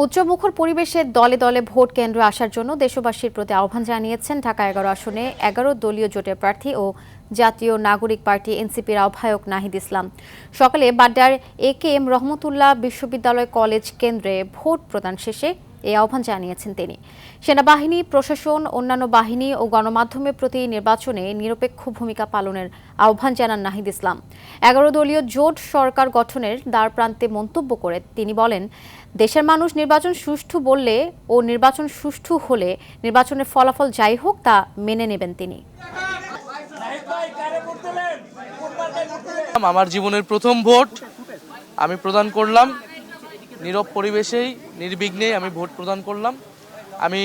উচ্চমুখর পরিবেশে দলে দলে ভোট কেন্দ্রে আসার জন্য দেশবাসীর প্রতি আহ্বান জানিয়েছেন ঢাকা ১১ আসনে ১১ দলীয় জোটের প্রার্থী ও জাতীয় নাগরিক পার্টি এনসিপির আহ্বায়ক নাহিদ ইসলাম। সকালে বাড্ডার একেএম রহমতুল্লাহ বিশ্ববিদ্যালয় কলেজ কেন্দ্রে ভোট প্রদান শেষে এই আহ্বান জানিয়েছেন তিনি। সেনাবাহিনী, প্রশাসন, অন্যান্য বাহিনী ও গণমাধ্যমের প্রতি নির্বাচনে নিরপেক্ষ ভূমিকা পালনের আহ্বান জানান নাহিদ ইসলাম। ১১ দলীয় জোট সরকার গঠনের দ্বারপ্রান্তে মন্তব্য করে তিনি বলেন, দেশের মানুষ নির্বাচন সুষ্ঠু বললে ও নির্বাচন সুষ্ঠু হলে নির্বাচনের ফলাফল যাই হোক তা মেনে নেবেন তিনি। আমার জীবনের প্রথম ভোট আমি প্রদান করলাম। নীরব পরিবেশেই নির্বিঘ্নে আমি ভোট প্রদান করলাম। আমি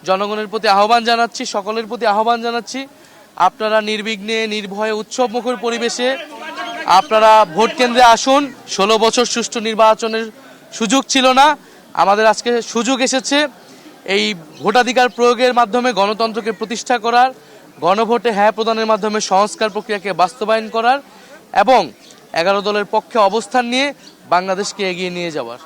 জনগণের প্রতি আহ্বান জানাচ্ছি, সকলের প্রতি আহ্বান জানাচ্ছি, আপনারা নির্বিঘ্নে নির্ভয়ে উৎসবমুখর পরিবেশে আপনারা ভোট কেন্দ্রে আসুন। ১৬ বছর সুষ্ঠু নির্বাচনের সুযোগ ছিল না, আমাদের আজকে সুযোগ এসেছে এই ভোটাধিকার প্রয়োগের মাধ্যমে গণতন্ত্রকে প্রতিষ্ঠা করার, গণভোটে হ্যাঁ প্রদানের মাধ্যমে সংস্কার প্রক্রিয়াকে বাস্তবায়ন করার এবং ১১ দলের পক্ষে অবস্থান নিয়ে বাংলাদেশকে এগিয়ে নিয়ে যাওয়ার।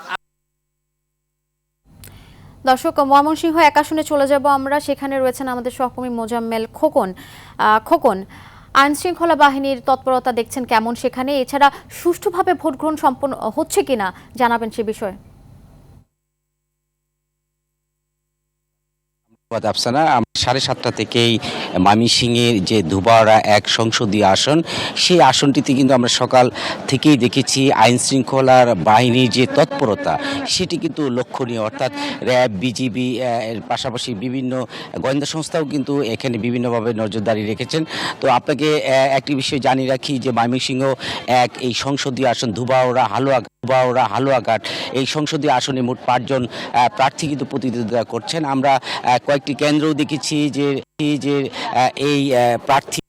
দর্শক, ময়মনসিংহ ১ আসনে চলে যাব আমরা। সেখানে রয়েছেন আমাদের সহকর্মী মোজাম্মেল খোকন। খোকন, আইন শৃঙ্খলা বাহিনীর তৎপরতা দেখছেন কেমন সেখানে? এছাড়া সুষ্ঠুভাবে ভোট গ্রহণ সম্পন্ন হচ্ছে কিনা জানাবেন সে বিষয়ে। আফসানা, ৭:৩০ থেকেই ময়মনসিংহের যে ধুবাউড়া ১ সংসদীয় আসন, সেই আসনটিতে কিন্তু আমরা সকাল থেকেই দেখেছি আইন শৃঙ্খলার বাহিনীর যে তৎপরতা সেটি কিন্তু লক্ষণীয়। অর্থাৎ র্যাব, বিজিবি এর পাশাপাশি বিভিন্ন গোয়েন্দা সংস্থাও কিন্তু এখানে বিভিন্নভাবে নজরদারি রেখেছেন। তো আপনাকে একটি বিষয় জানিয়ে রাখি যে ময়মনসিংহ ১ এই সংসদীয় আসন ধুবাউড়া হালুয়াঘাট এই সংসদীয় আসনে মোট ৫ জন প্রার্থী কিন্তু প্রতিদ্বন্দ্বিতা করছেন। আমরা কয়েকটি কেন্দ্রও দেখেছি যে এই প্রার্থী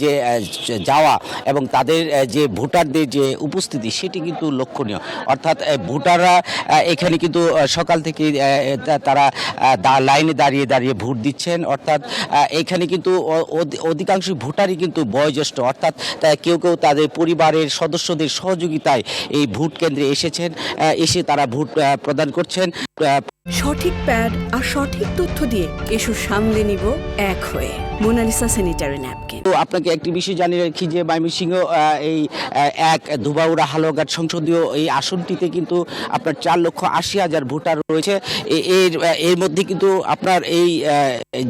যে যাওয়া এবং তাদের যে ভোটারদের যে উপস্থিতি সেটি কিন্তু লক্ষণীয়। অর্থাৎ ভোটাররা এখানে কিন্তু সকাল থেকে তারা লাইনে দাঁড়িয়ে ভোট দিচ্ছেন। অর্থাৎ এখানে কিন্তু অধিকাংশ ভোটারই কিন্তু বয়োজ্যেষ্ঠ, অর্থাৎ কেউ তাদের পরিবারের সদস্যদের সহযোগিতায় এই ভোট কেন্দ্রে এসেছেন, এসে তারা ভোট প্রদান করছেন। সঠিক প্যাড আর সঠিক তথ্য দিয়ে এসো সামলে নিব এক হয়ে মোনালিসা স্যানিটারি ন্যাপকিন। তো আপনাকে একটি বিষয় জানিয়ে রাখি যে ময়মনসিংহ এই ১ ধুবাউড়া হালুয়াঘাট সংসদীয় এই আসনটিতে কিন্তু আপনার ৪,৮০,০০০ ভোটার রয়েছে। এর মধ্যে কিন্তু আপনার এই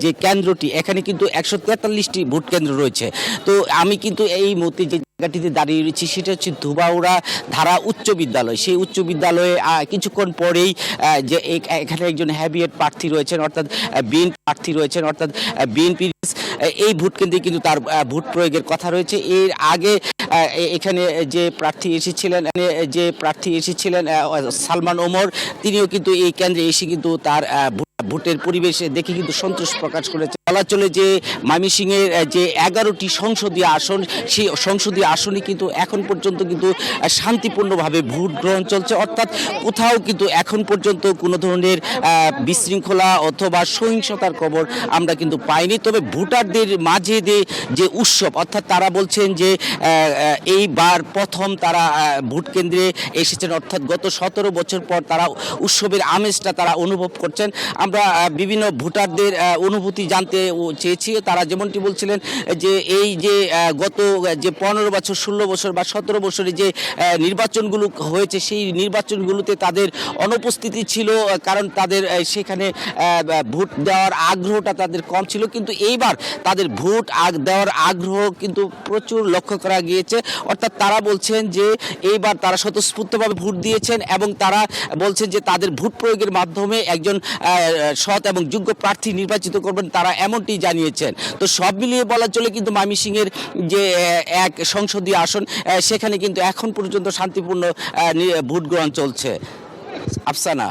যে কেন্দ্রটি এখানে কিন্তু ১৪৩টি ভোট কেন্দ্র রয়েছে। তো আমি কিন্তু এই মুহূর্তে যে জায়গাটিতে দাঁড়িয়ে রয়েছি সেটা হচ্ছে ধুবাউড়া ধারা উচ্চ বিদ্যালয়। সেই উচ্চ বিদ্যালয়ে কিছুক্ষণ পরেই যে এখানে একজন হ্যাভিয়েট প্রার্থী রয়েছেন, অর্থাৎ বিএনপি প্রার্থী রয়েছেন, অর্থাৎ বিএনপি এই ভোট কেন্দ্রে কিন্তু তার ভোট প্রয়োগের কথা রয়েছে। এর আগে এখানে যে প্রার্থী এসেছিলেন সালমান ওমর, তিনিও কিন্তু এই কেন্দ্রে এসে কিন্তু তার ভোটের পরিবেশে দেখে কিন্তু সন্তোষ প্রকাশ করেছে। বলা চলে যে ময়মনসিংহের যে ১১টি সংসদীয় আসন, সেই সংসদীয় আসনে কিন্তু এখন পর্যন্ত কিন্তু শান্তিপূর্ণভাবে ভোট গ্রহণ চলছে। অর্থাৎ কোথাও কিন্তু এখন পর্যন্ত কোনো ধরনের বিশৃঙ্খলা অথবা সহিংসতার খবর আমরা কিন্তু পাইনি। তবে ভোটারদের মাঝে যে উৎসব, অর্থাৎ তারা বলছেন যে এইবার প্রথম তারা ভোট কেন্দ্রে এসেছেন, অর্থাৎ গত ১৭ বছর পর তারা উৎসবের আমেজটা তারা অনুভব করছেন। আমরা বিভিন্ন ভোটারদের অনুভূতি জানতে চেয়েছি। তারা যেমনটি বলছিলেন যে এই যে গত যে ১৫ বছর, ১৬ বছর বা ১৭ বছরে যে নির্বাচনগুলো হয়েছে সেই নির্বাচনগুলোতে তাদের অনুপস্থিতি ছিল, কারণ তাদের সেখানে ভোট দেওয়ার আগ্রহটা তাদের কম ছিল। কিন্তু এইবার তাদের ভোট দেওয়ার আগ্রহ কিন্তু প্রচুর লক্ষ্য করা গিয়েছে। অর্থাৎ তারা বলছেন যে এইবার তারা স্বতঃস্ফূর্তভাবে ভোট দিয়েছেন এবং তারা বলছেন যে তাদের ভোট প্রয়োগের মাধ্যমে একজন সৎ এবং যোগ্য প্রার্থী নির্বাচিত করবেন, তারা এমনটি জানিয়েছেন। তো সব মিলিয়ে বলা চলে কিন্তু ময়মনসিংহের যে ১ সংসদীয় আসন সেখানে কিন্তু এখন পর্যন্ত শান্তিপূর্ণ ভোট গ্রহণ চলছে। আফসানা।